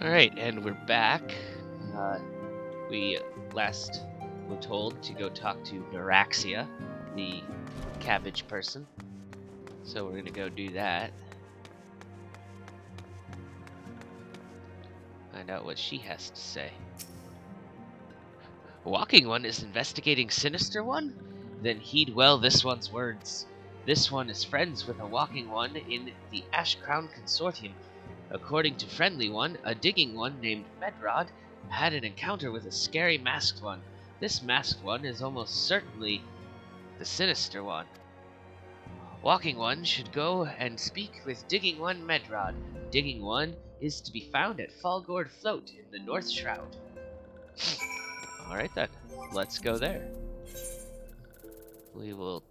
Alright, and we're back. We last were told to go talk to Neuraxia, the cabbage person. So we're gonna go do that. Find out what she has to say. Walking One is investigating Sinister One? Then heed well this one's words. This one is friends with a Walking One in the Ash Crown Consortium. According to Friendly One, a digging one named Medrod had an encounter with a scary masked one. This masked one is almost certainly the Sinister One. Walking One should go and speak with Digging One Medrod. Digging One is to be found at Fallgourd Float in the North Shroud. Alright then, let's go there. We will...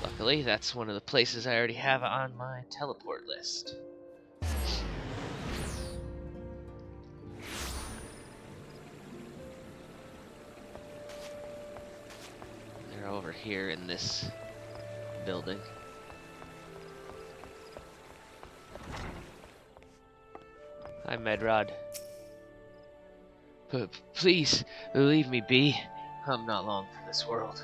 Luckily, that's one of the places I already have on my teleport list. They're over here in this building. Hi, Medrod. Please, leave me be. I'm not long for this world.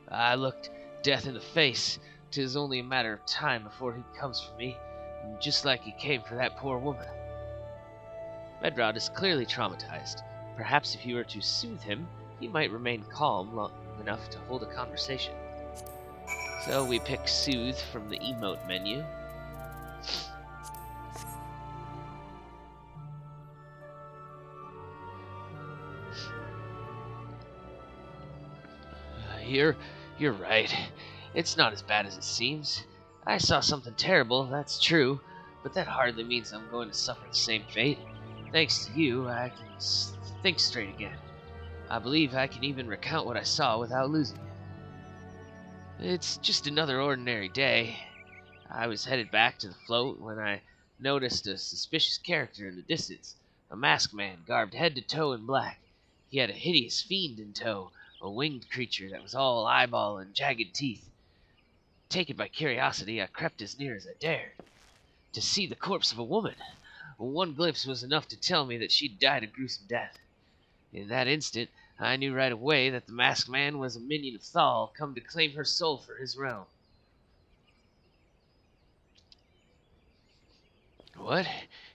I looked death in the face. 'Tis only a matter of time before he comes for me, just like he came for that poor woman. Medrod is clearly traumatized. Perhaps if you were to soothe him, he might remain calm long enough to hold a conversation. So we pick Soothe from the emote menu. You're right. It's not as bad as it seems. I saw something terrible, that's true, but that hardly means I'm going to suffer the same fate. Thanks to you, I can think straight again. I believe I can even recount what I saw without losing it. It's just another ordinary day. I was headed back to the float when I noticed a suspicious character in the distance, a masked man garbed head to toe in black. He had a hideous fiend in tow, a winged creature that was all eyeball and jagged teeth. Taken by curiosity, I crept as near as I dared. To see the corpse of a woman. One glimpse was enough to tell me that she'd died a gruesome death. In that instant, I knew right away that the masked man was a minion of Thal, come to claim her soul for his realm. What?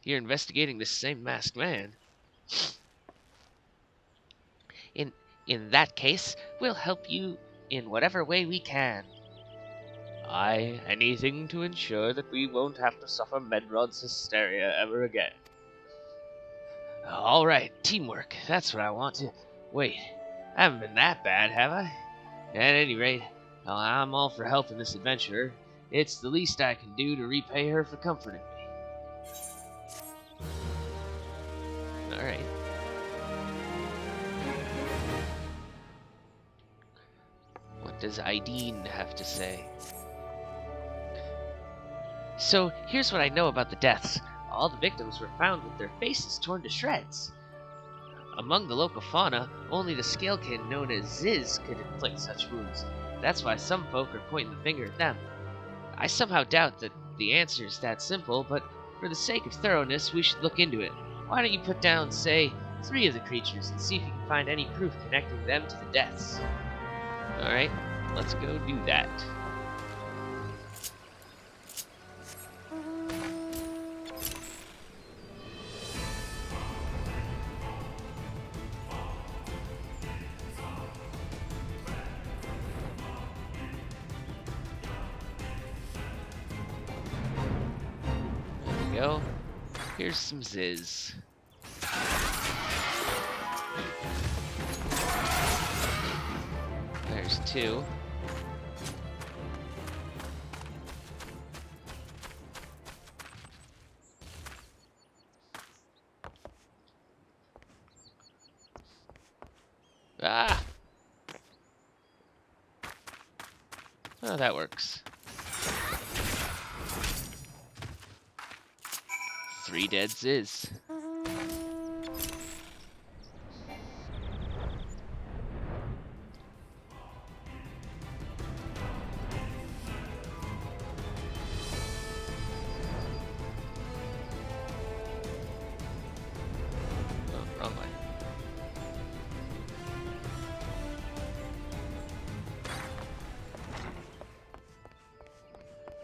You're investigating this same masked man? In that case, we'll help you in whatever way we can. Aye, anything to ensure that we won't have to suffer Medrod's hysteria ever again. Alright, teamwork, that's what I want to... Wait, I haven't been that bad, have I? At any rate, I'm all for helping this adventurer. It's the least I can do to repay her for comforting me. Alright. What does Ideen have to say? So, here's what I know about the deaths. All the victims were found with their faces torn to shreds. Among the local fauna, only the scalekin known as Ziz could inflict such wounds. That's why some folk are pointing the finger at them. I somehow doubt that the answer is that simple, but for the sake of thoroughness, we should look into it. Why don't you put down, say, 3 of the creatures and see if you can find any proof connecting them to the deaths. Alright, let's go do that. There we go. Here's some Ziz. There's 2. Ah! Oh, that works. 3 dead Ziz.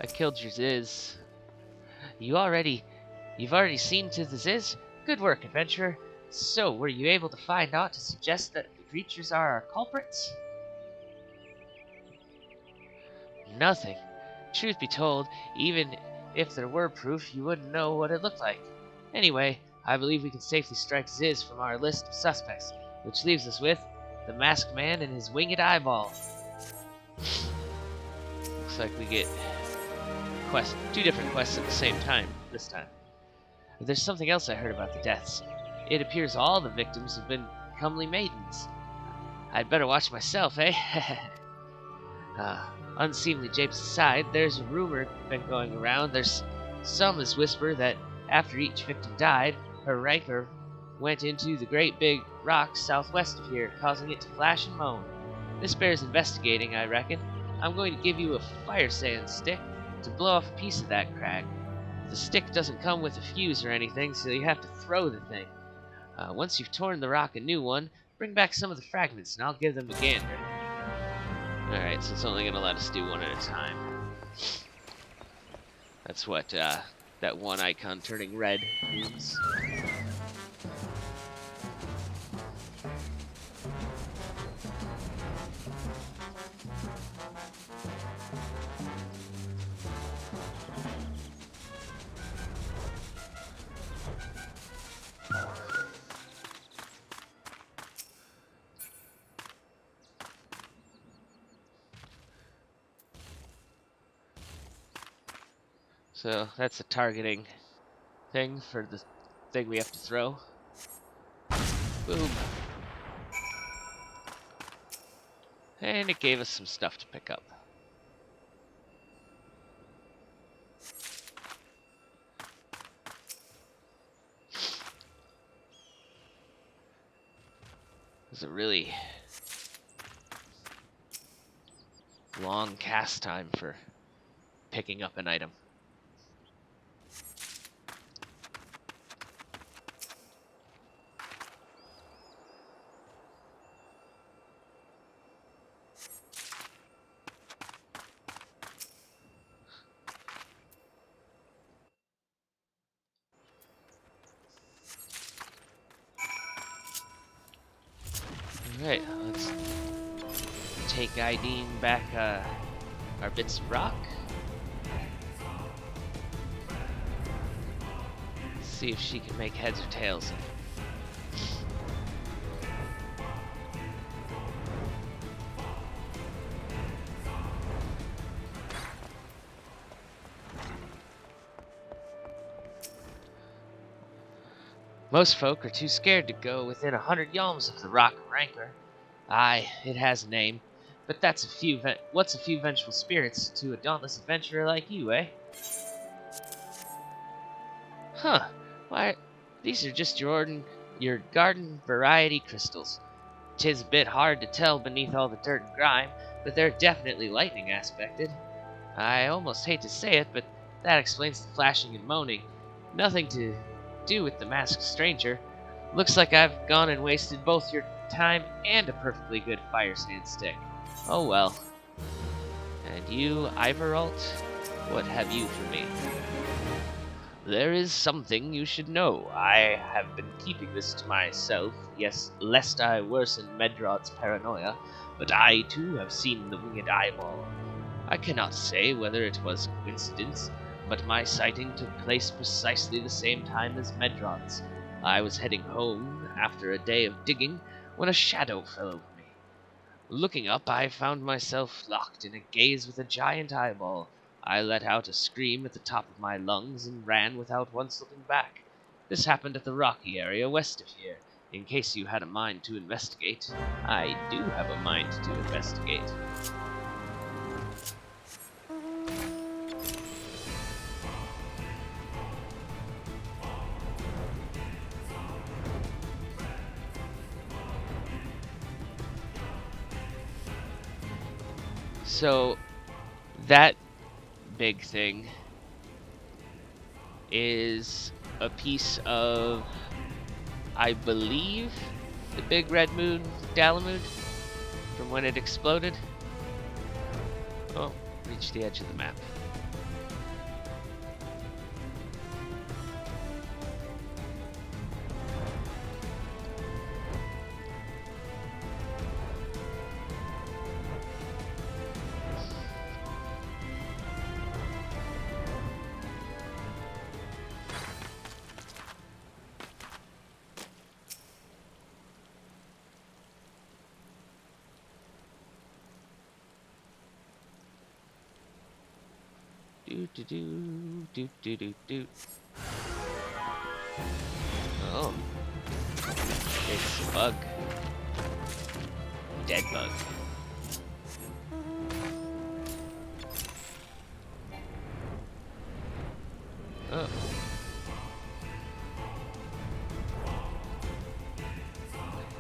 I killed your Ziz. You've already seen to the Ziz? Good work, adventurer. So, were you able to find aught to suggest that the creatures are our culprits? Nothing. Truth be told, even if there were proof, you wouldn't know what it looked like. Anyway, I believe we can safely strike Ziz from our list of suspects, which leaves us with the masked man and his winged eyeball. Looks like we get two different quests at the same time this time. There's something else I heard about the deaths. It appears all the victims have been comely maidens. I'd better watch myself, eh? Unseemly japes aside, there's a rumor been going around. There's some as whisper that after each victim died, her rancor went into the great big rock southwest of here, causing it to flash and moan. This bears investigating, I reckon. I'm going to give you a fire sand stick to blow off a piece of that crag. The stick doesn't come with a fuse or anything, so you have to throw the thing. Once you've torn the rock a new one, bring back some of the fragments and I'll give them a gander. Alright, so it's only going to let us do one at a time. That's what that one icon turning red means. So that's a targeting thing for the thing we have to throw. Boom. And it gave us some stuff to pick up. It's a really long cast time for picking up an item. Alright, let's take Ideen back our bits of rock. Let's see if she can make heads or tails of it. Most folk are too scared to go within 100 yalms of the rock rancor. Aye, it has a name, but that's what's a few vengeful spirits to a dauntless adventurer like you, eh? Huh, why, these are just your garden variety crystals. 'Tis a bit hard to tell beneath all the dirt and grime, but they're definitely lightning aspected. I almost hate to say it, but that explains the flashing and moaning. Nothing to do with the masked stranger. Looks like I've gone and wasted both your time and a perfectly good fire sand stick. Oh well. And you, Iveralt, what have you for me? There is something you should know. I have been keeping this to myself, yes, lest I worsen Medrod's paranoia, but I too have seen the winged eyeball. I cannot say whether it was coincidence, but my sighting took place precisely the same time as Medrod's. I was heading home after a day of digging when a shadow fell over me. Looking up, I found myself locked in a gaze with a giant eyeball. I let out a scream at the top of my lungs and ran without once looking back. This happened at the rocky area west of here. In case you had a mind to investigate, I do have a mind to investigate. So, that big thing is a piece of, I believe, the big red moon, Dalamud, from when it exploded. Oh, reached the edge of the map. Do. Oh, it's a bug. Dead bug. Oh.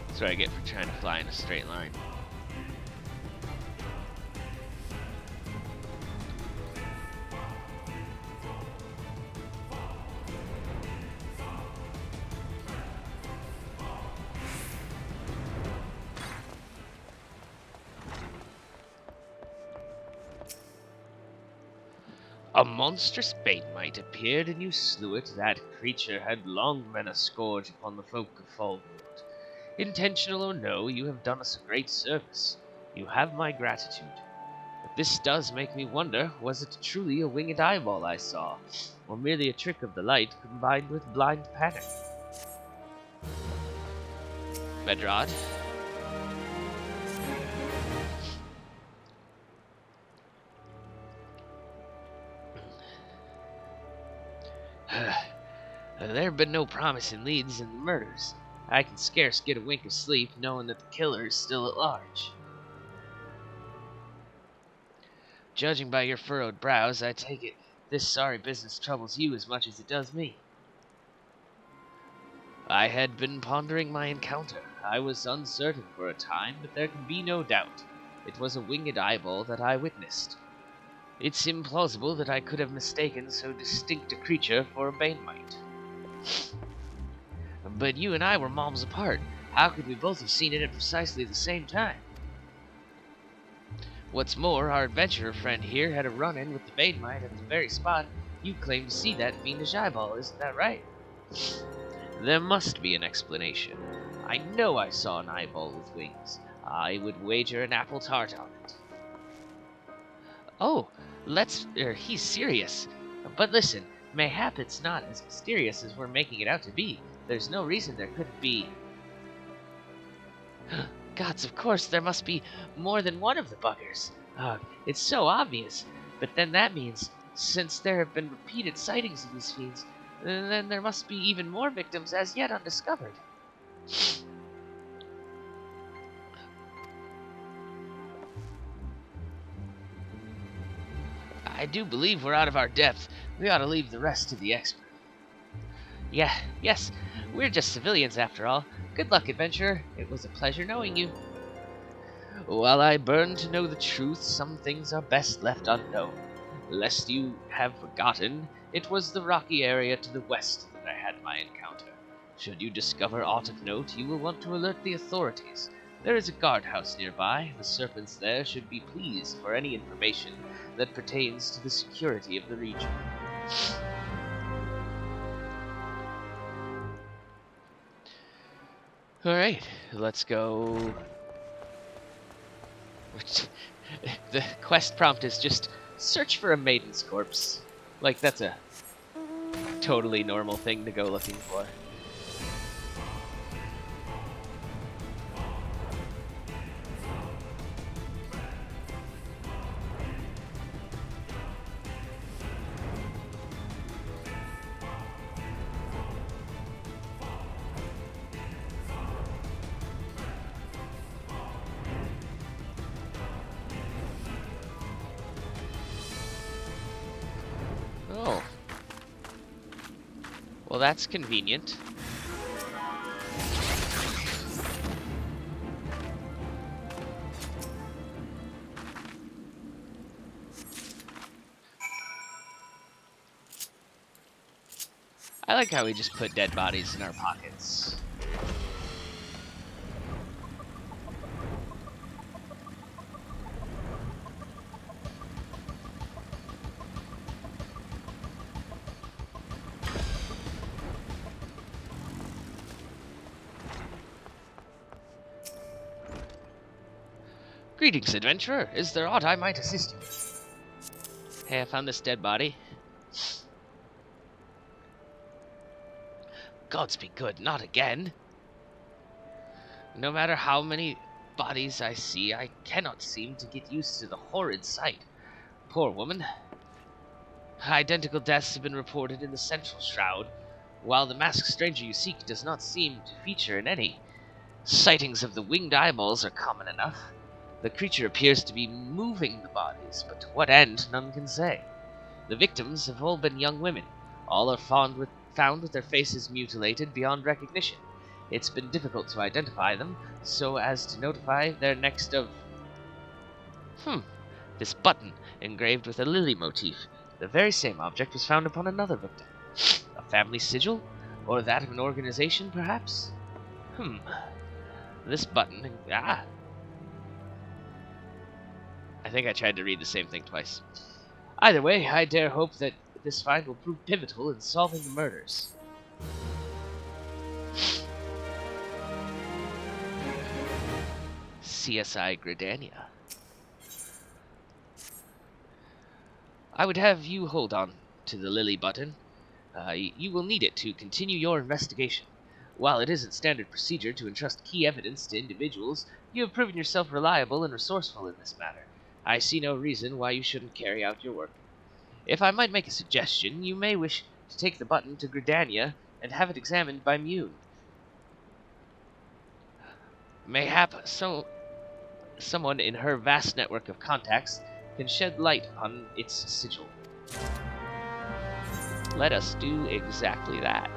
That's what I get for trying to fly in a straight line. A monstrous bait might appeared, and you slew it. That creature had long been a scourge upon the folk of Fallwood. Intentional or no, you have done us a great service. You have my gratitude. But this does make me wonder, was it truly a winged eyeball I saw, or merely a trick of the light combined with blind panic? Medrad? There have been no promising leads in the murders. I can scarce get a wink of sleep knowing that the killer is still at large. Judging by your furrowed brows, I take it this sorry business troubles you as much as it does me. I had been pondering my encounter. I was uncertain for a time, but there can be no doubt. It was a winged eyeball that I witnessed. It's implausible that I could have mistaken so distinct a creature for a banemite. But you and I were moms apart. How could we both have seen it at precisely the same time? What's more, our adventurer friend here had a run-in with the banemite at the very spot you claim to see that fiendish eyeball, isn't that right? There must be an explanation. I know I saw an eyeball with wings. I would wager an apple tart on it. Oh, he's serious. But listen, mayhap it's not as mysterious as we're making it out to be. There's no reason there couldn't be. Gods, of course, there must be more than one of the buggers. It's so obvious. But then that means, since there have been repeated sightings of these fiends, then there must be even more victims as yet undiscovered. I do believe we're out of our depth. We ought to leave the rest to the expert. Yes, we're just civilians after all. Good luck, adventurer. It was a pleasure knowing you. While I burn to know the truth, some things are best left unknown. Lest you have forgotten, it was the rocky area to the west that I had my encounter. Should you discover aught of note, you will want to alert the authorities. There is a guardhouse nearby. The serpents there should be pleased for any information that pertains to the security of the region. Alright, let's go. The quest prompt is just search for a maiden's corpse. Like, that's a totally normal thing to go looking for. Oh. Well, that's convenient. I like how we just put dead bodies in our pockets. Greetings, adventurer. Is there aught I might assist you with? Hey, I found this dead body. Gods be good, not again. No matter how many bodies I see, I cannot seem to get used to the horrid sight. Poor woman. Identical deaths have been reported in the central shroud, while the masked stranger you seek does not seem to feature in any. Sightings of the winged eyeballs are common enough. The creature appears to be moving the bodies, but to what end none can say. The victims have all been young women. All are found with their faces mutilated beyond recognition. It's been difficult to identify them, so as to notify their next of... This button, engraved with a lily motif. The very same object was found upon another victim. A family sigil? Or that of an organization, perhaps? This button... I think I tried to read the same thing twice. Either way, I dare hope that this find will prove pivotal in solving the murders. CSI Gridania. I would have you hold on to the lily button. You will need it to continue your investigation. While it isn't standard procedure to entrust key evidence to individuals, you have proven yourself reliable and resourceful in this matter. I see no reason why you shouldn't carry out your work. If I might make a suggestion, you may wish to take the button to Gridania and have it examined by Mune. Mayhap someone in her vast network of contacts can shed light on its sigil. Let us do exactly that.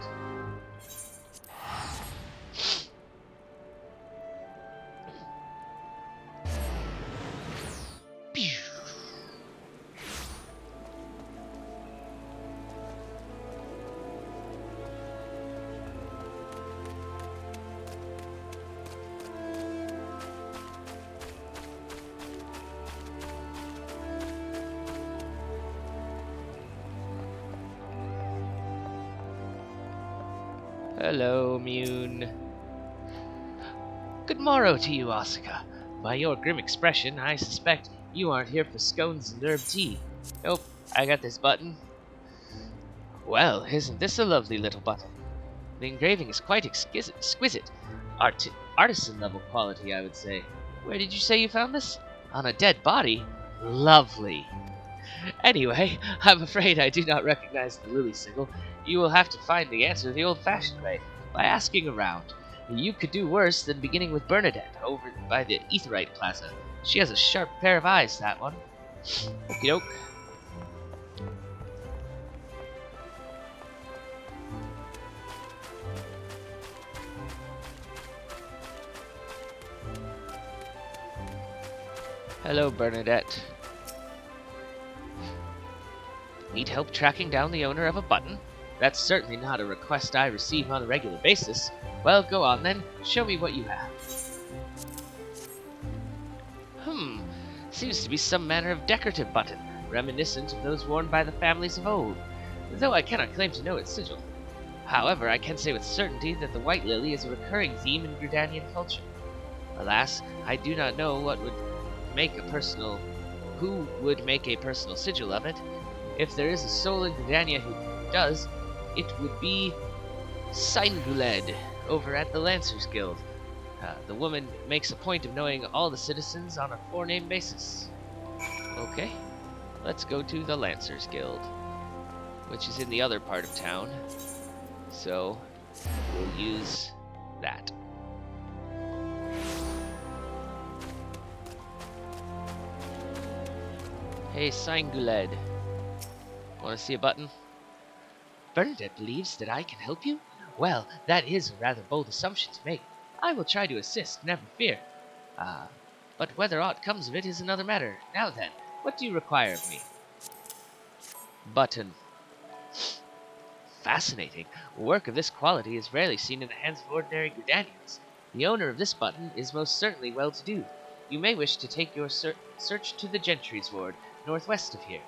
Hello, Mune. Good morrow to you, Asuka. By your grim expression, I suspect you aren't here for scones and herb tea. Nope, I got this button. Well, isn't this a lovely little button? The engraving is quite exquisite. Artisan-level quality, I would say. Where did you say you found this? On a dead body? Lovely. Anyway, I'm afraid I do not recognize the lily sigil. You will have to find the answer the old-fashioned way, by asking around. You could do worse than beginning with Bernadette, over by the Aetheryte Plaza. She has a sharp pair of eyes, that one. Okie doke. Hello, Bernadette. Need help tracking down the owner of a button? That's certainly not a request I receive on a regular basis. Well, go on then. Show me what you have. Seems to be some manner of decorative button, reminiscent of those worn by the families of old, though I cannot claim to know its sigil. However, I can say with certainty that the white lily is a recurring theme in Gridanian culture. Alas, I do not know who would make a personal sigil of it. If there is a soul in Gridania who does, it would be Sainguled over at the Lancers Guild. The woman makes a point of knowing all the citizens on a four-name basis. Okay, let's go to the Lancers Guild, which is in the other part of town. So, we'll use that. Hey, Sainguled. Want to see a button? Bernadette believes that I can help you? Well, that is a rather bold assumption to make. I will try to assist, never fear. But whether aught comes of it is another matter. Now then, what do you require of me? Button. Fascinating. Work of this quality is rarely seen in the hands of ordinary Gridanians. The owner of this button is most certainly well-to-do. You may wish to take your search to the Gentry's Ward, northwest of here.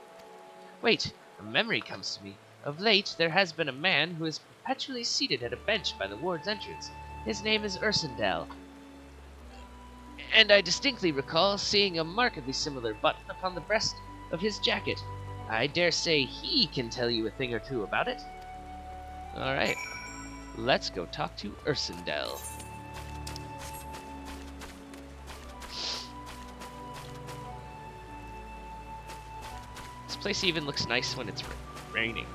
Wait, a memory comes to me. Of late, there has been a man who is perpetually seated at a bench by the ward's entrance. His name is Ursendale. And I distinctly recall seeing a markedly similar button upon the breast of his jacket. I dare say he can tell you a thing or two about it. Alright, let's go talk to Ursendale. This place even looks nice when it's raining.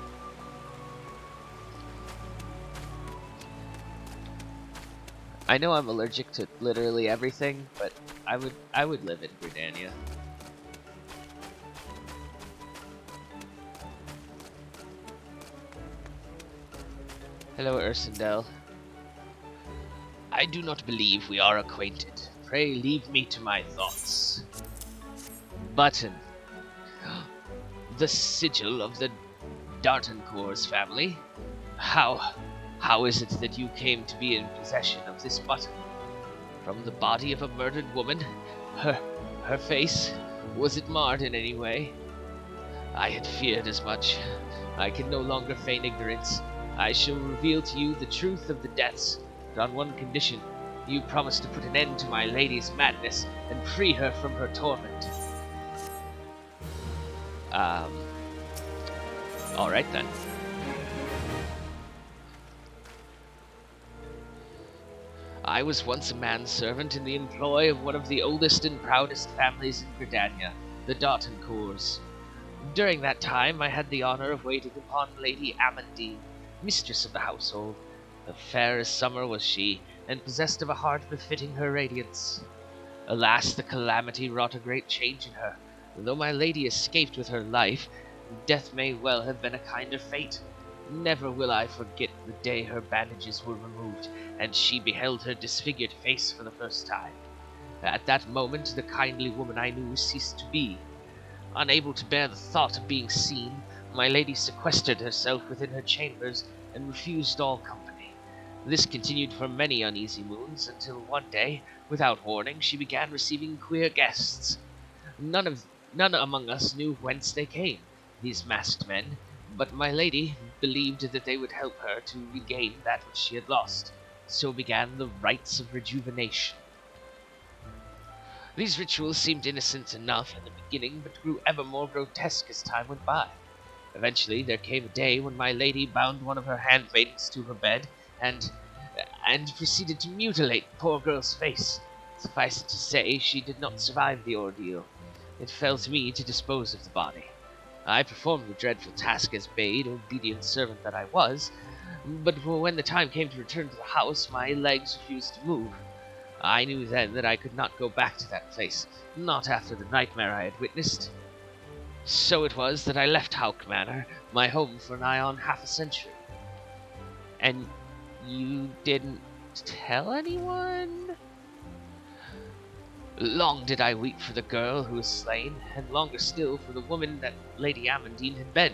I know I'm allergic to literally everything, but I would live in Gridania. Hello, Ursendel. I do not believe we are acquainted. Pray leave me to my thoughts. Button. The sigil of the Dartancourt's family? How is it that you came to be in possession of this button? From the body of a murdered woman? Her face? Was it marred in any way? I had feared as much. I can no longer feign ignorance. I shall reveal to you the truth of the deaths, but on one condition. You promise to put an end to my lady's madness and free her from her torment. Alright then. I was once a manservant in the employ of one of the oldest and proudest families in Gridania, the Dartancourts. During that time, I had the honor of waiting upon Lady Amandine, mistress of the household. Fair as summer was she, and possessed of a heart befitting her radiance. Alas, the calamity wrought a great change in her. Though my lady escaped with her life, death may well have been a kinder fate. Never will I forget the day her bandages were removed, and she beheld her disfigured face for the first time. At that moment, the kindly woman I knew ceased to be. Unable to bear the thought of being seen, my lady sequestered herself within her chambers and refused all company. This continued for many uneasy moons, until one day, without warning, she began receiving queer guests. None among us knew whence they came, these masked men, but my lady believed that they would help her to regain that which she had lost. So began the rites of rejuvenation. These rituals seemed innocent enough in the beginning, but grew ever more grotesque as time went by. Eventually, there came a day when my lady bound one of her handmaidens to her bed and proceeded to mutilate the poor girl's face. Suffice it to say, she did not survive the ordeal. It fell to me to dispose of the body. I performed the dreadful task as bade, obedient servant that I was, but when the time came to return to the house, my legs refused to move. I knew then that I could not go back to that place, not after the nightmare I had witnessed. So it was that I left Hauk Manor, my home for nigh on half a century. And you didn't tell anyone? Long did I weep for the girl who was slain, and longer still for the woman that Lady Amandine had been.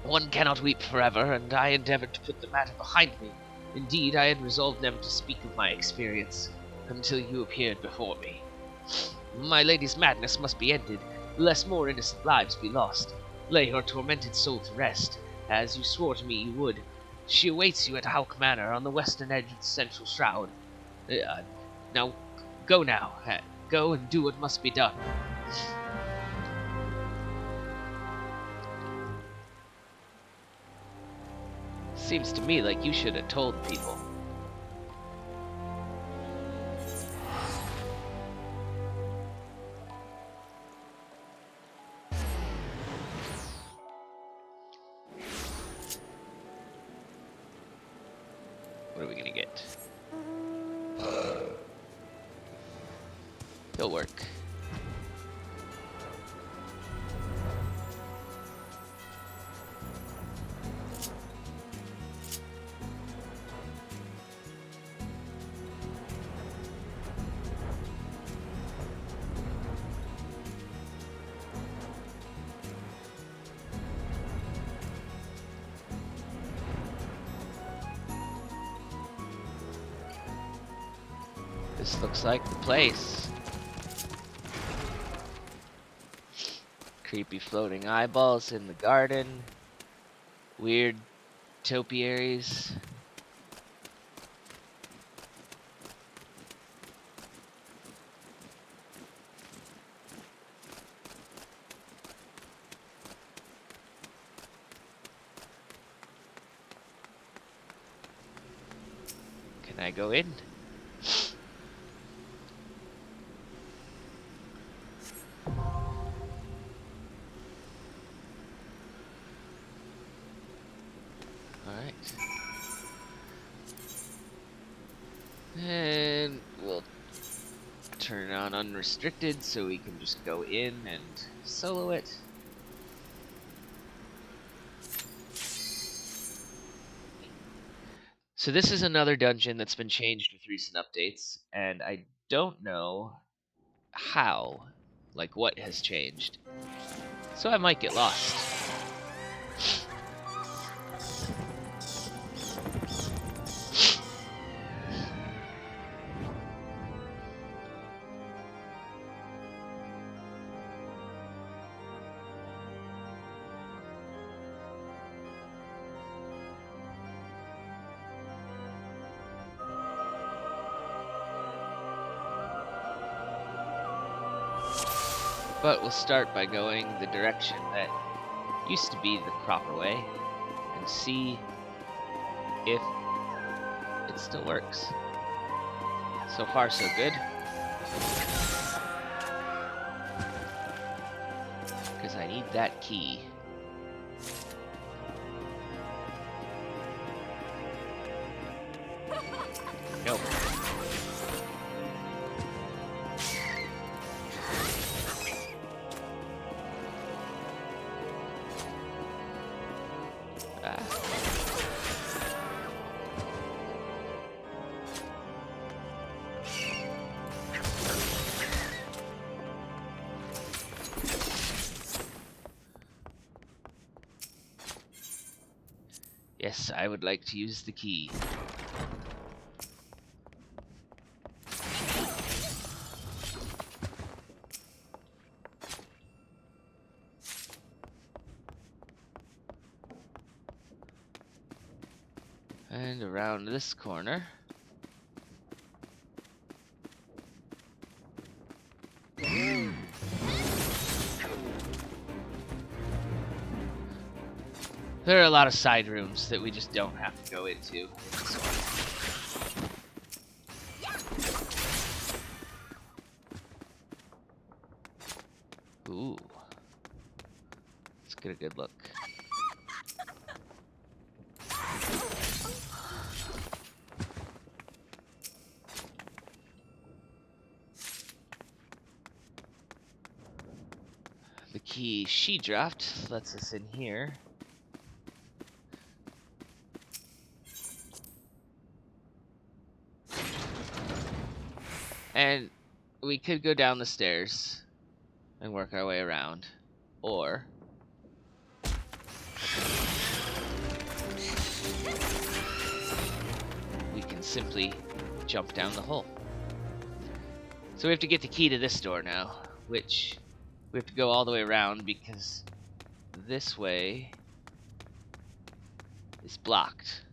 One cannot weep forever, and I endeavored to put the matter behind me. Indeed, I had resolved never to speak of my experience, until you appeared before me. My lady's madness must be ended, lest more innocent lives be lost. Lay her tormented soul to rest, as you swore to me you would. She awaits you at Hauk Manor on the western edge of the central shroud. Now, go now. Go and do what must be done. Seems to me like you should have told people. What are we gonna get? He'll work. This looks like the place. Creepy floating eyeballs in the garden. Weird topiaries. Can I go in? Alright. And we'll turn on unrestricted so we can just go in and solo it. So this is another dungeon that's been changed with recent updates, and I don't know how, like what has changed. So I might get lost. But we'll start by going the direction that used to be the proper way and see if it still works. So far, so good. Because I need that key. Nope. Yes, I would like to use the key. And around this corner. There are a lot of side rooms that we just don't have to go into. Ooh. Let's get a good look. The key she dropped lets us in here. And we could go down the stairs and work our way around, or we can simply jump down the hole. So we have to get the key to this door now, which we have to go all the way around because this way is blocked.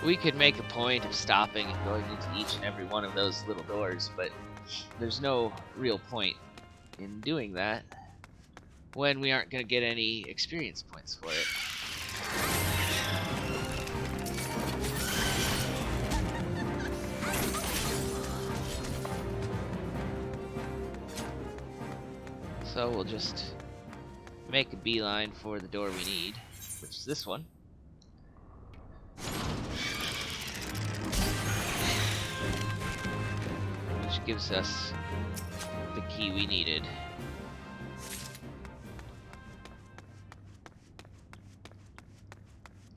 We could make a point of stopping and going into each and every one of those little doors, but there's no real point in doing that when we aren't going to get any experience points for it. So we'll just make a beeline for the door we need, which is this one. Which gives us the key we needed.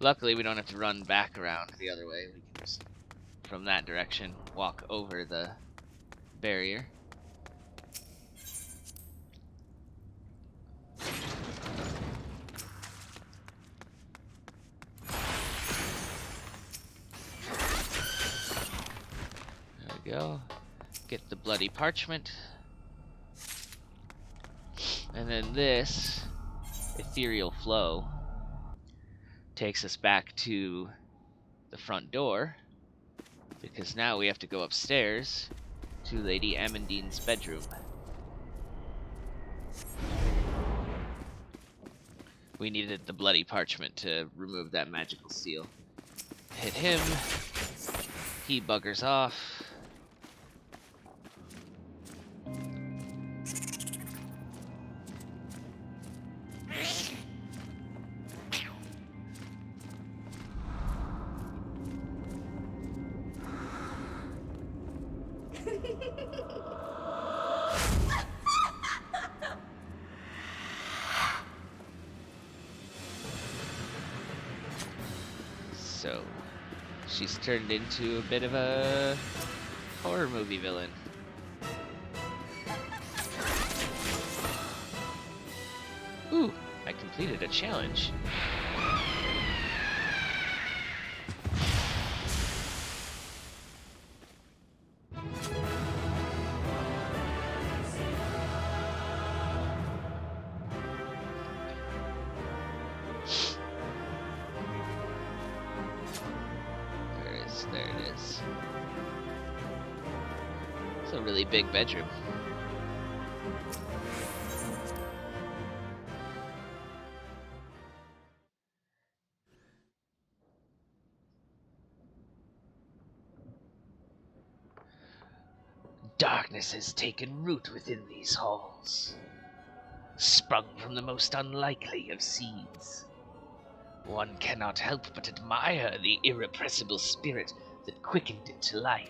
Luckily, we don't have to run back around the other way. We can just, from that direction, walk over the barrier. There we go. Get the bloody parchment. And then this ethereal flow takes us back to the front door, because now we have to go upstairs to Lady Amandine's bedroom. We needed the bloody parchment to remove that magical seal. Hit him. He buggers off. So, she's turned into a bit of a horror movie villain. Ooh, I completed a challenge. There it is. It's a really big bedroom. Darkness has taken root within these halls, sprung from the most unlikely of seeds. One cannot help but admire the irrepressible spirit that quickened it to life.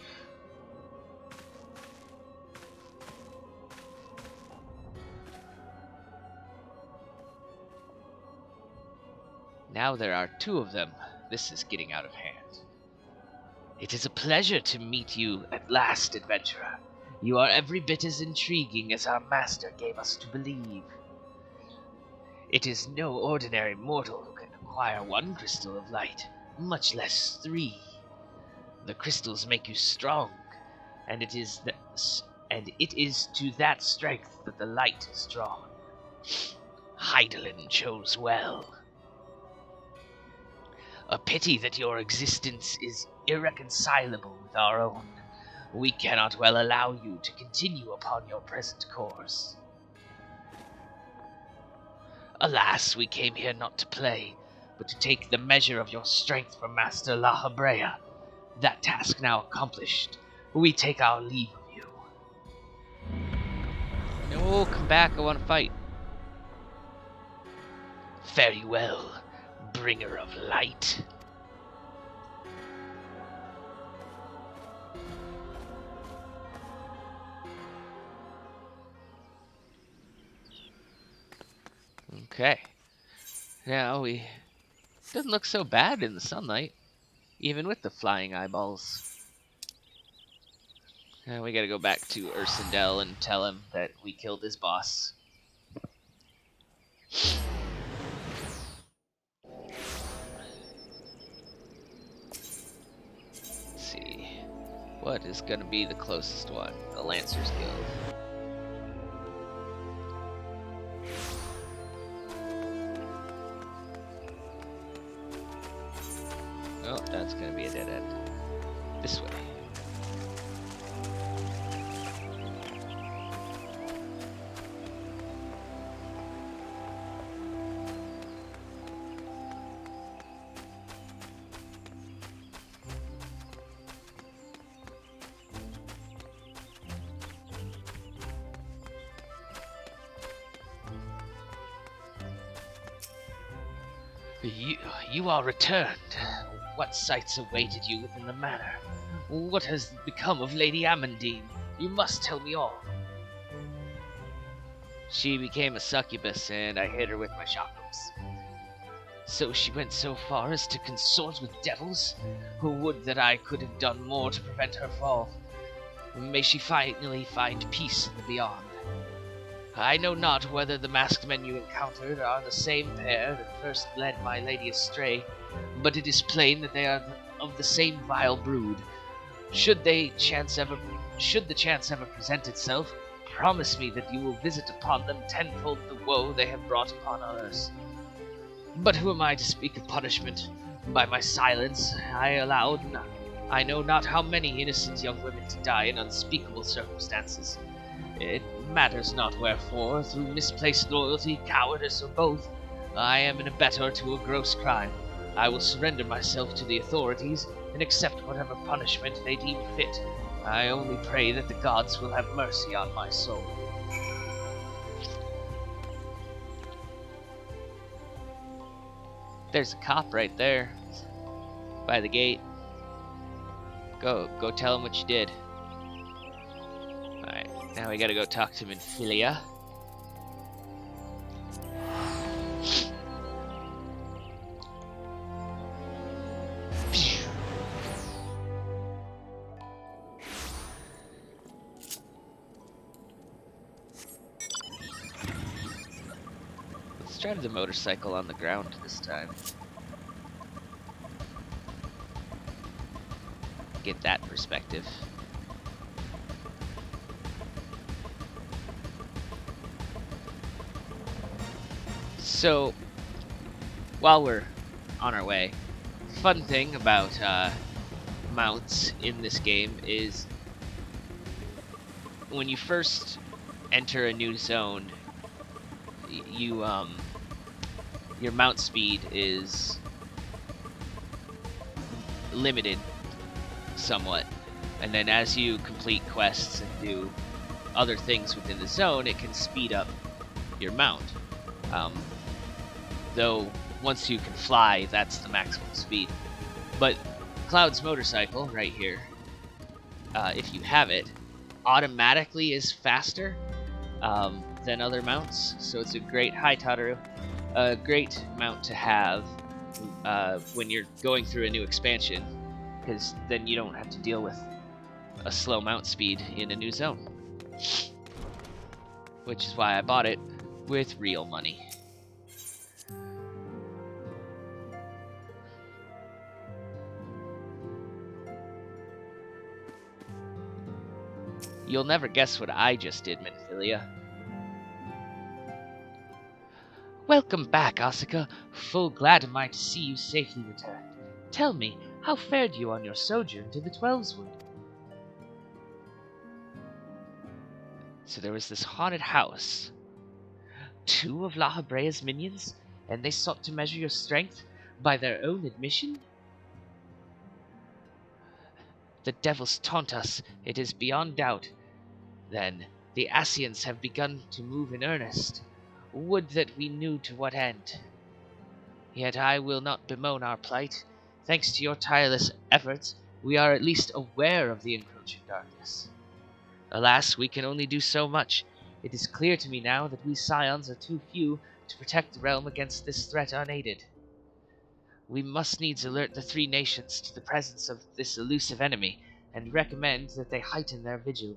Now there are two of them. This is getting out of hand. It is a pleasure to meet you at last, adventurer. You are every bit as intriguing as our master gave us to believe. It is no ordinary mortal who can acquire one crystal of light, much less 3. The crystals make you strong, and it is to that strength that the light is drawn. Heidelin chose well. A pity that your existence is irreconcilable with our own. We cannot well allow you to continue upon your present course. Alas, we came here not to play, but to take the measure of your strength from Master La Habrea. That task now accomplished, we take our leave of you. No, come back, I want to fight. Very well, bringer of light. Okay. Now doesn't look so bad in the sunlight, even with the flying eyeballs. Now we gotta go back to Ursindel and tell him that we killed his boss. Let's see. What is gonna be the closest one? The Lancers Guild. Oh, that's gonna be a dead end. This way. You are returned. What sights awaited you within the manor? What has become of Lady Amandine? You must tell me all. She became a succubus, and I hit her with my chakras. So she went so far as to consort with devils? Who would that I could have done more to prevent her fall? May she finally find peace in the beyond. I know not whether the masked men you encountered are the same pair that first led my lady astray, but it is plain that they are of the same vile brood. Should the chance ever present itself, promise me that you will visit upon them tenfold the woe they have brought upon others. But who am I to speak of punishment? By my silence, I know not how many innocent young women to die in unspeakable circumstances. It matters not wherefore, through misplaced loyalty, cowardice, or both, I am an abettor to a gross crime. I will surrender myself to the authorities and accept whatever punishment they deem fit. I only pray that the gods will have mercy on my soul. There's a cop right there, by the gate. Go tell him what you did. Alright, now we gotta go talk to Minfilia. Let's drive the motorcycle on the ground this time. Get that perspective. So, while we're on our way, fun thing about mounts in this game is when you first enter a new zone, you your mount speed is limited somewhat, and then as you complete quests and do other things within the zone, it can speed up your mount. Though once you can fly, that's the maximum speed. But Cloud's motorcycle right here, if you have it, automatically is faster than other mounts, so it's a great a great mount to have when you're going through a new expansion, because then you don't have to deal with a slow mount speed in a new zone. Which is why I bought it with real money. You'll never guess what I just did, Minfilia. Welcome back, Asuka. Full glad am I to see you safely returned. Tell me, how fared you on your sojourn to the Twelveswood? So there was this haunted house. 2 of La Habrea's minions, and they sought to measure your strength by their own admission? The devils taunt us, it is beyond doubt. Then, the Ascians have begun to move in earnest. Would that we knew to what end. Yet I will not bemoan our plight. Thanks to your tireless efforts, we are at least aware of the encroaching darkness. Alas, we can only do so much. It is clear to me now that we Scions are too few to protect the realm against this threat unaided. We must needs alert the 3 nations to the presence of this elusive enemy, and recommend that they heighten their vigil.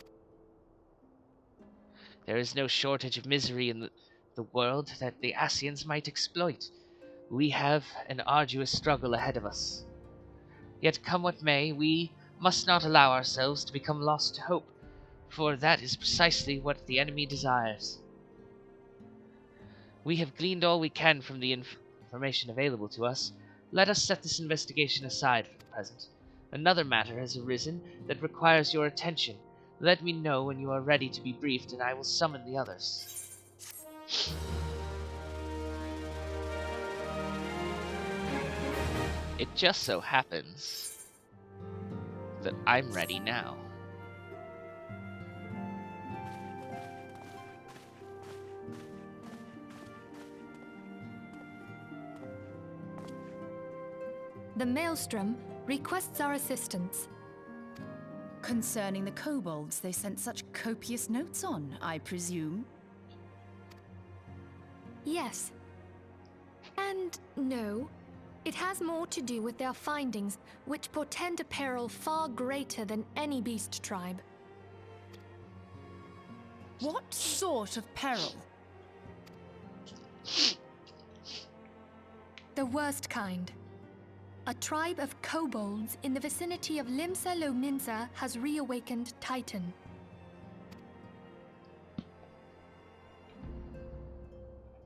There is no shortage of misery in the world that the Ascians might exploit. We have an arduous struggle ahead of us. Yet come what may, we must not allow ourselves to become lost to hope, for that is precisely what the enemy desires. We have gleaned all we can from the information available to us. Let us set this investigation aside for the present. Another matter has arisen that requires your attention. Let me know when you are ready to be briefed, and I will summon the others. It just so happens that I'm ready now. The Maelstrom requests our assistance. Concerning the kobolds they sent such copious notes on, I presume? Yes. And no. It has more to do with their findings, which portend a peril far greater than any beast tribe. What sort of peril? The worst kind. A tribe of kobolds in the vicinity of Limsa Lominsa has reawakened Titan.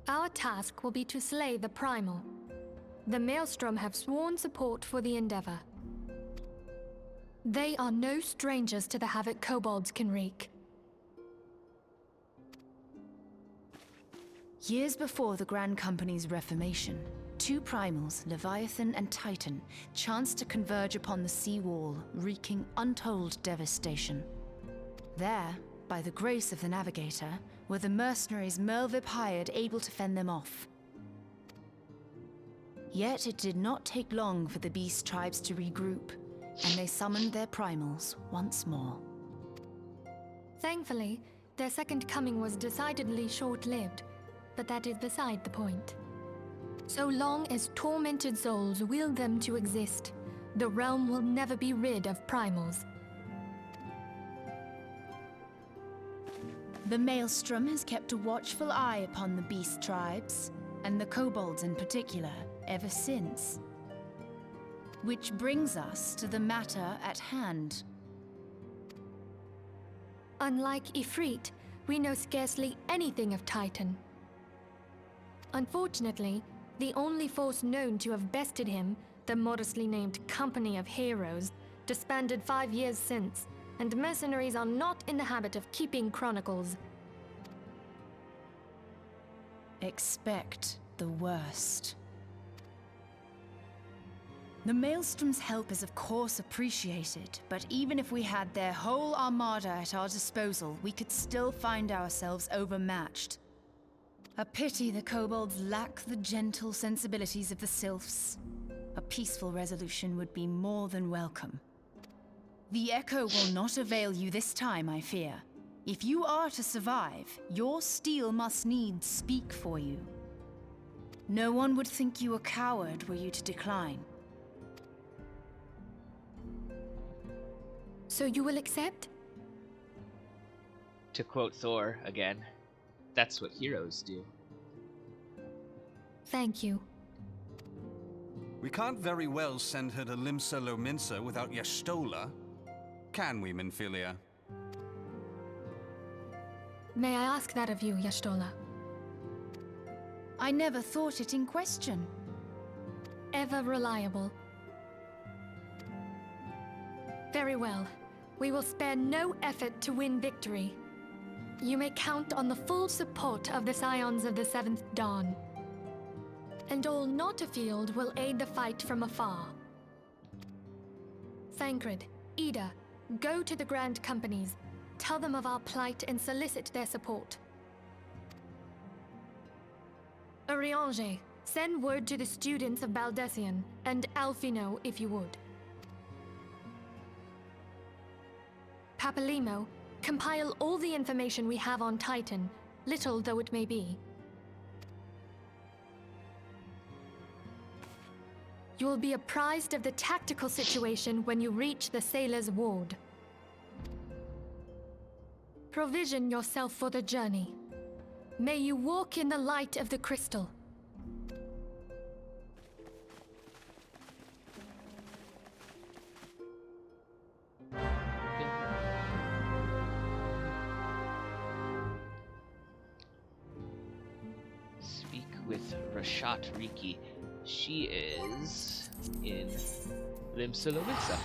Our task will be to slay the Primal. The Maelstrom have sworn support for the endeavor. They are no strangers to the havoc kobolds can wreak. Years before the Grand Company's reformation, two primals, Leviathan and Titan, chanced to converge upon the sea wall, wreaking untold devastation. There, by the grace of the Navigator, were the mercenaries Merlwyb hired able to fend them off. Yet it did not take long for the beast tribes to regroup, and they summoned their primals once more. Thankfully, their second coming was decidedly short-lived, but that is beside the point. So long as tormented souls will them to exist, the realm will never be rid of primals. The Maelstrom has kept a watchful eye upon the beast tribes, and the kobolds in particular, ever since. Which brings us to the matter at hand. Unlike Ifrit, we know scarcely anything of Titan. Unfortunately, the only force known to have bested him, the modestly named Company of Heroes, disbanded 5 years since, and mercenaries are not in the habit of keeping chronicles. Expect the worst. The Maelstrom's help is of course appreciated, but even if we had their whole armada at our disposal, we could still find ourselves overmatched. A pity the kobolds lack the gentle sensibilities of the sylphs. A peaceful resolution would be more than welcome. The Echo will not avail you this time, I fear. If you are to survive, your steel must needs speak for you. No one would think you a coward were you to decline. So you will accept? To quote Thor again, that's what heroes do. Thank you. We can't very well send her to Limsa Lominsa without Y'shtola. Can we, Minfilia? May I ask that of you, Y'shtola? I never thought it in question. Ever reliable. Very well. We will spare no effort to win victory. You may count on the full support of the Scions of the Seventh Dawn. And all not afield will aid the fight from afar. Thancred, Ida, go to the Grand Companies. Tell them of our plight and solicit their support. Urianger, send word to the students of Baldessian, and Alfino if you would. Papalimo, compile all the information we have on Titan, little though it may be. You will be apprised of the tactical situation when you reach the Sailor's Ward. Provision yourself for the journey. May you walk in the light of the crystal. Speak with Rashat Riki. She is in Limsa Lominsa.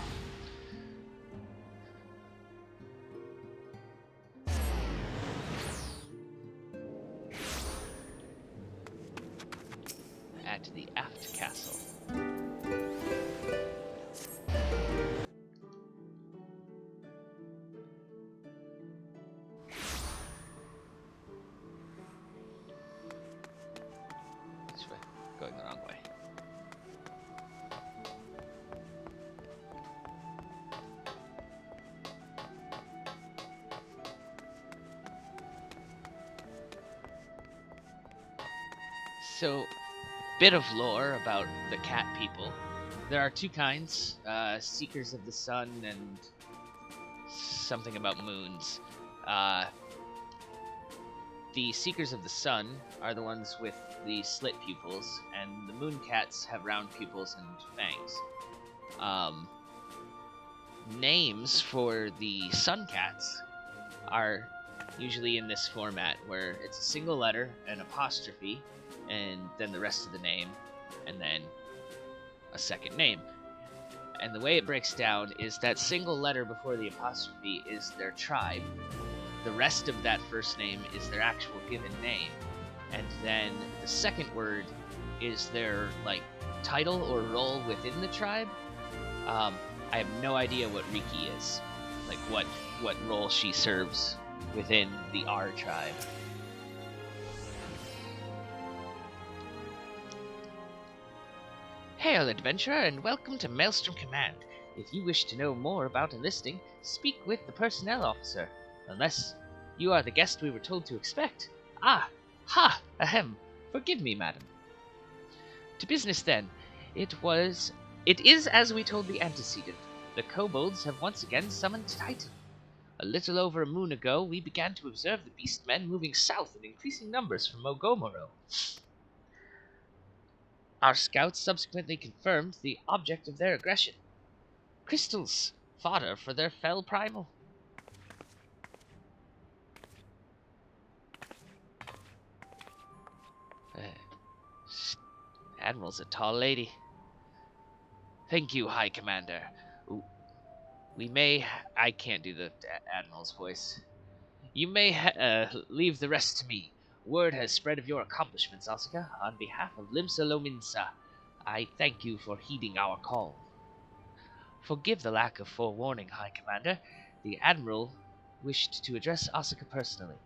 At the Aft Castle. This way, going the wrong way. So, bit of lore about the cat people. There are two kinds, Seekers of the Sun and something about moons. The Seekers of the Sun are the ones with the slit pupils, and the moon cats have round pupils and fangs. Names for the sun cats are usually in this format, where it's a single letter, an apostrophe, and then the rest of the name, and then a second name. And the way it breaks down is that single letter before the apostrophe is their tribe. The rest of that first name is their actual given name. And then the second word is their like title or role within the tribe. I have no idea what Riki is, like what role she serves within the R tribe. Hail, adventurer, and welcome to Maelstrom Command. If you wish to know more about enlisting, speak with the personnel officer. Unless you are the guest we were told to expect. Ah, ha, ahem. Forgive me, madam. To business then. It is as we told the antecedent. The kobolds have once again summoned Titan. A little over a moon ago, we began to observe the beastmen moving south in increasing numbers from Mogomoro. Our scouts subsequently confirmed the object of their aggression. Crystals, fodder for their fell primal. Admiral's a tall lady. Thank you, High Commander. I can't do the Admiral's voice. You may leave the rest to me. Word has spread of your accomplishments, Asuka. On behalf of Limsa Lominsa, I thank you for heeding our call. Forgive the lack of forewarning, High Commander. The Admiral wished to address Asuka personally.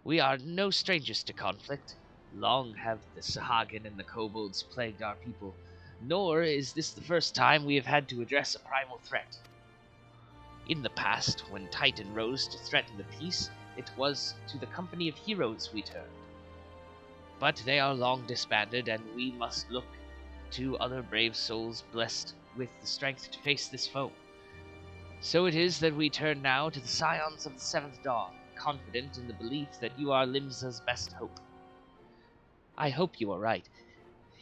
We are no strangers to conflict. Long have the Sahagin and the kobolds plagued our people, nor is this the first time we have had to address a primal threat. In the past, when Titan rose to threaten the peace, it was to the company of heroes we turned. But they are long disbanded, and we must look to other brave souls blessed with the strength to face this foe. So it is that we turn now to the Scions of the Seventh Dawn, confident in the belief that you are Limsa's best hope. I hope you are right,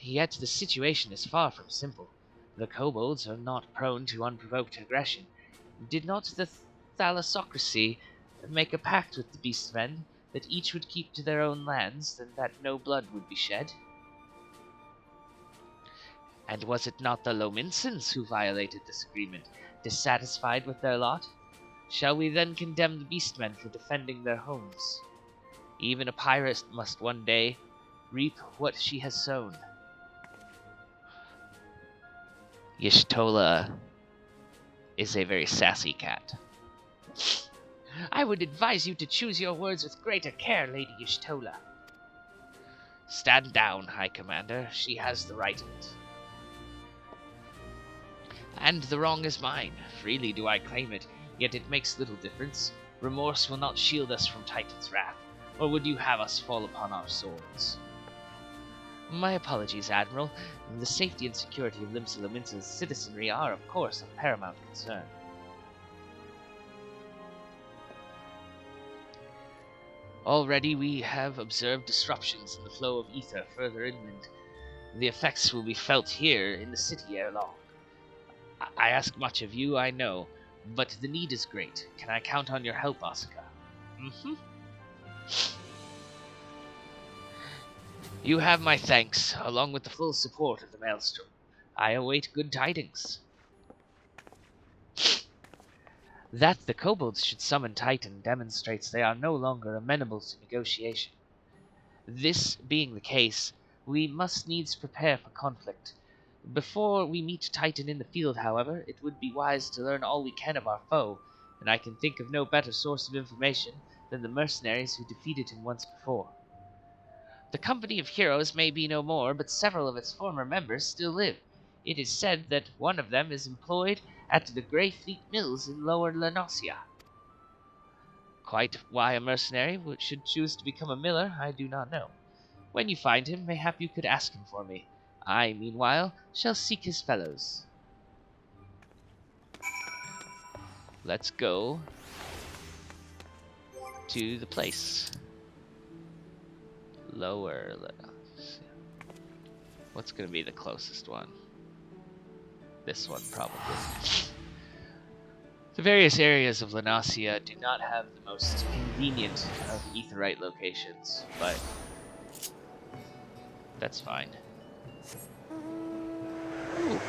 yet the situation is far from simple. The kobolds are not prone to unprovoked aggression. Did not the thalassocracy make a pact with the beastmen that each would keep to their own lands, and that no blood would be shed? And was it not the Lominsans who violated this agreement, dissatisfied with their lot? Shall we then condemn the beastmen for defending their homes? Even a pirate must one day reap what she has sown. Y'shtola is a very sassy cat. I would advise you to choose your words with greater care, Lady Y'shtola. Stand down, High Commander. She has the right of it. And the wrong is mine. Freely do I claim it, yet it makes little difference. Remorse will not shield us from Titan's wrath, or would you have us fall upon our swords? My apologies, Admiral. The safety and security of Limsa Lominsa's citizenry are, of course, of paramount concern. Already we have observed disruptions in the flow of ether further inland. The effects will be felt here in the city ere long. I ask much of you, I know, but the need is great. Can I count on your help, Asuka? You have my thanks, along with the full support of the Maelstrom. I await good tidings. That the kobolds should summon Titan demonstrates they are no longer amenable to negotiation. This being the case, we must needs prepare for conflict. Before we meet Titan in the field, however, it would be wise to learn all we can of our foe, and I can think of no better source of information than the mercenaries who defeated him once before. The company of heroes may be no more, but several of its former members still live. It is said that one of them is employed at the Grey Fleet Mills in Lower Lenosia. Quite why a mercenary should choose to become a miller, I do not know. When you find him, mayhap you could ask him for me. I, meanwhile, shall seek his fellows. Let's go to the place. Lower. What's going to be the closest one? This one, probably. The various areas of Lenosia do not have the most convenient of aetheryte locations, but that's fine. Ooh.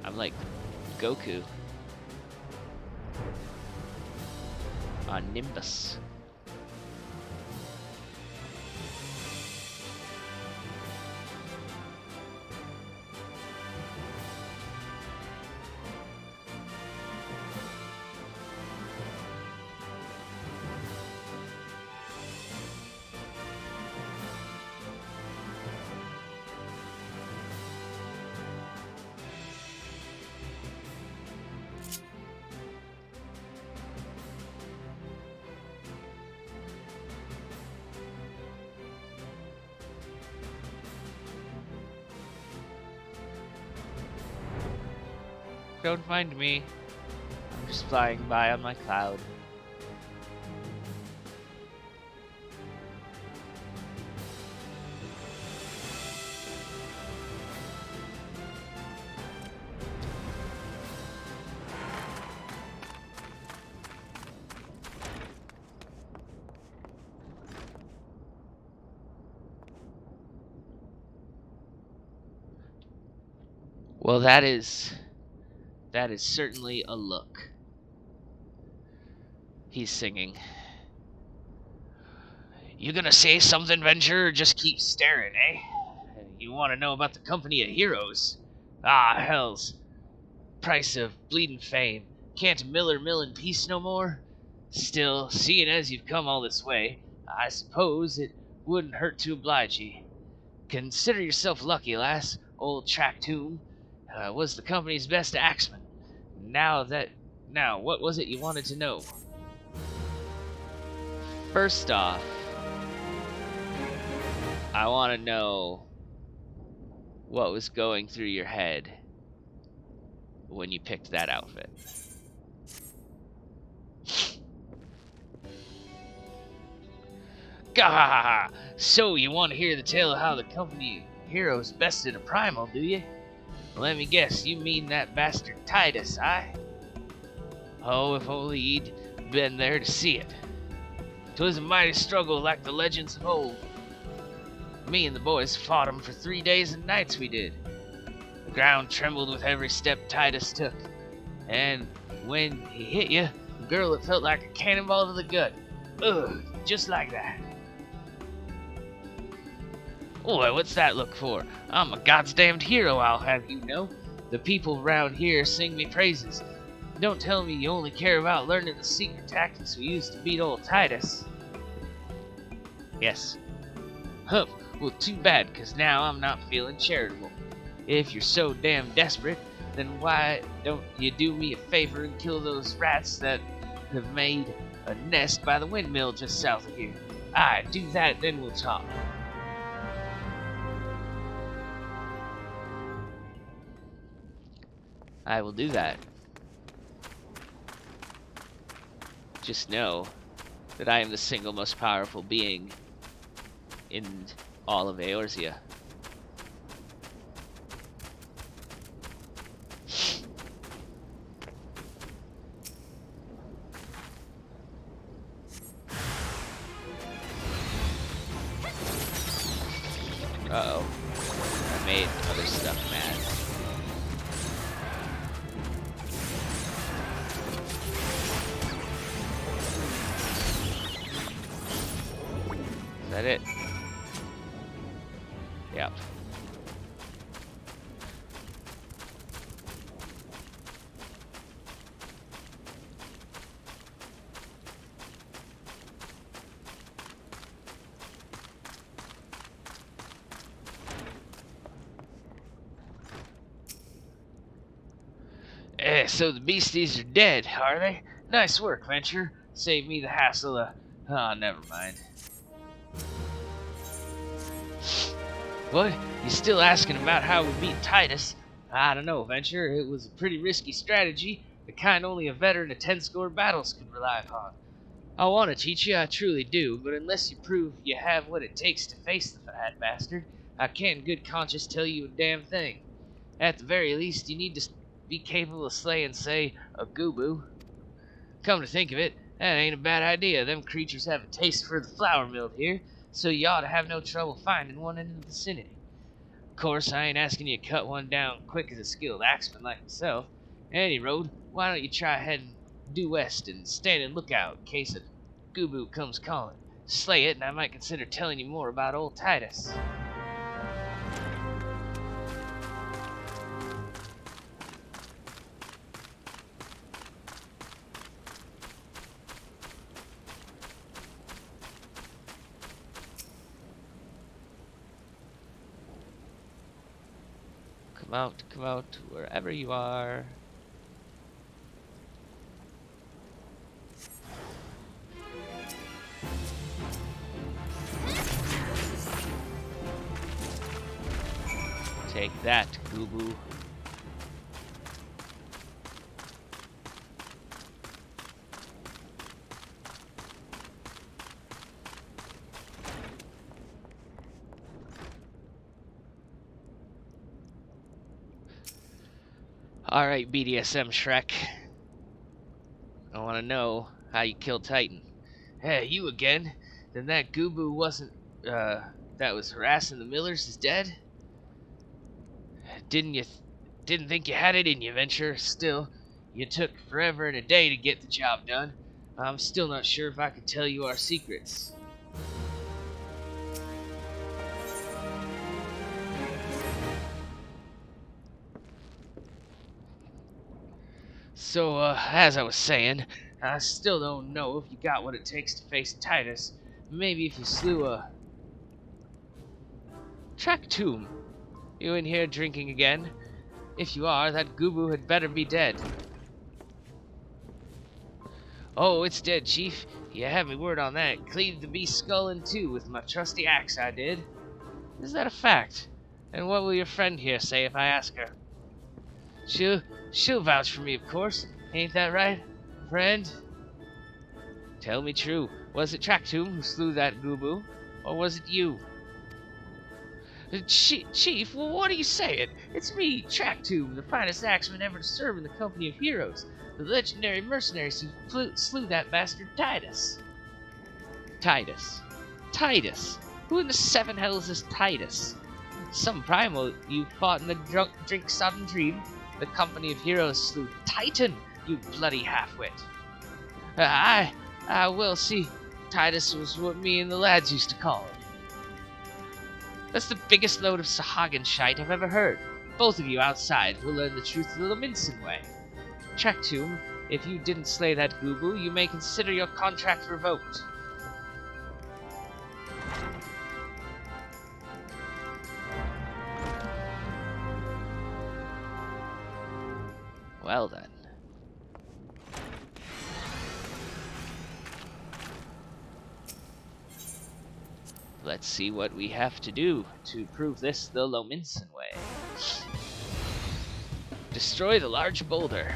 I'm like Goku on Nimbus. don't mind me. I'm just flying by on my cloud. Well, that is certainly a look. He's singing. You gonna say something, Venture, or just keep staring, eh? You want to know about the company of heroes? Ah, hells. Price of bleeding fame. Can't Miller mill in peace no more? Still, seeing as you've come all this way, I suppose it wouldn't hurt to oblige ye. Consider yourself lucky, lass. Old Tracktoon was the company's best axeman. Now, what was it you wanted to know? First off, I want to know what was going through your head when you picked that outfit. Gah! So you want to hear the tale of how the company heroes bested a primal, do you? Let me guess, you mean that bastard Titus, aye? Oh, if only he'd been there to see it. 'Twas a mighty struggle like the legends of old. Me and the boys fought him for 3 days and nights, we did. The ground trembled with every step Titus took. And when he hit you, girl, it felt like a cannonball to the gut. Ugh, just like that. Boy, what's that look for? I'm a goddamned hero, I'll have you know. The people round here sing me praises. Don't tell me you only care about learning the secret tactics we used to beat old Titus. Yes. Humph, well, too bad, 'cause now I'm not feeling charitable. If you're so damn desperate, then why don't you do me a favor and kill those rats that have made a nest by the windmill just south of here? Aye, do that, then we'll talk. I will do that. Just know that I am the single most powerful being in all of Eorzea. Uh-oh. I made other stuff mad. Is that it? Yep. So the beasties are dead, are they? Nice work, Venture. Save me the hassle of... Oh, never mind. What? You still asking about how we beat Titus? I don't know, Venture. It was a pretty risky strategy, the kind only a veteran of 10-score battles could rely upon. I want to teach you, I truly do, but unless you prove you have what it takes to face the fat bastard, I can't in good conscience tell you a damn thing. At the very least, you need to be capable of slaying, say, a gooboo. Come to think of it, that ain't a bad idea. Them creatures have a taste for the flour mill here, so you ought to have no trouble finding one in the vicinity. Of course, I ain't asking you to cut one down quick as a skilled axeman like myself. Any road, why don't you try heading due west and stand and look out in case a gooboo comes calling. Slay it, and I might consider telling you more about old Titus. Come out, wherever you are. Take that, Gooboo. Alright, BDSM Shrek. I want to know how you killed Titan. Hey, you again? Then that Goobu wasn't, that was harassing the Millers is dead? Didn't think you had it in you, Venture. Still, you took forever and a day to get the job done. I'm still not sure if I could tell you our secrets. So, as I was saying, I still don't know if you got what it takes to face Titus. Maybe if you slew a... Track Tomb. You in here drinking again? If you are, that Goobu had better be dead. Oh, it's dead, Chief. You have me word on that. Cleaved the beast's skull in two with my trusty axe, I did. Is that a fact? And what will your friend here say if I ask her? She'll vouch for me, of course. Ain't that right, friend? Tell me true. Was it Tractum who slew that Goobu? Or was it you? Chief, well, what are you saying? It's me, Tractum, the finest axeman ever to serve in the company of heroes. The legendary mercenaries who slew that bastard Titus. Titus? Who in the seven hells is Titus? Some primal you fought in the drink-sodden dream. The company of heroes slew Titan, you bloody half-wit. Well, see, Titus was what me and the lads used to call him. That's the biggest load of Sahagin shite I've ever heard. Both of you outside will learn the truth the Lominson way. Tractum, if you didn't slay that Goobu, you may consider your contract revoked. Well then. Let's see what we have to do to prove this the Lominson way. Destroy the large boulder.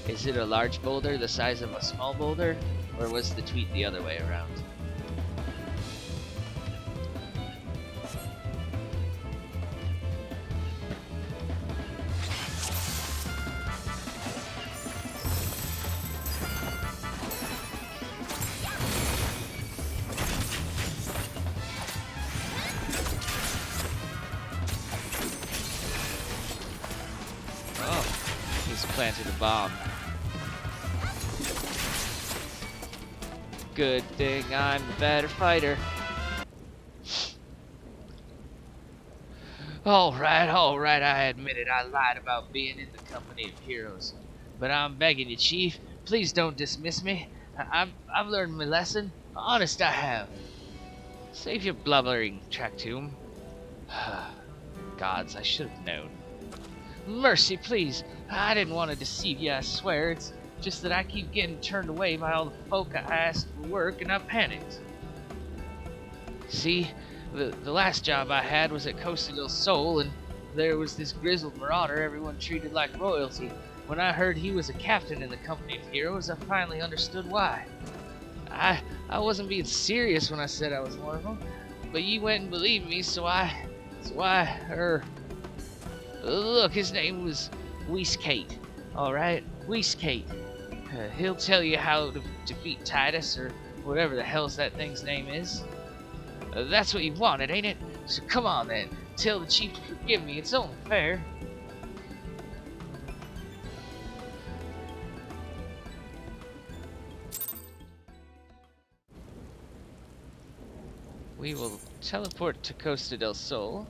Is it a large boulder the size of a small boulder? Or was the tweet the other way around? Planted a bomb. Good thing I'm the better fighter. Alright, I admit it. I lied about being in the company of heroes. But I'm begging you, Chief, please don't dismiss me. I've learned my lesson. Honest, I have. Save your blubbering, Tractum. Gods, I should have known. Mercy, please. I didn't want to deceive you, I swear. It's just that I keep getting turned away by all the folk I asked for work, and I panicked. See, the last job I had was at Costa del Sol, and there was this grizzled marauder everyone treated like royalty. When I heard he was a captain in the company of heroes, I finally understood why. I wasn't being serious when I said I was one of them, but you went and believed me, so look, his name was Whiskate, alright? Whiskate. He'll tell you how to defeat Titus, or whatever the hell's that thing's name is. That's what you wanted, ain't it? So come on then, tell the Chief to forgive me, it's only fair. We will teleport to Costa del Sol,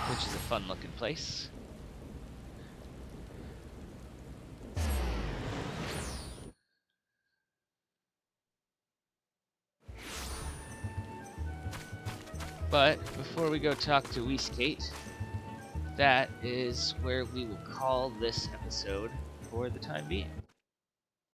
which is a fun-looking place. But before we go talk to Whiskate, that is where we will call this episode for the time being.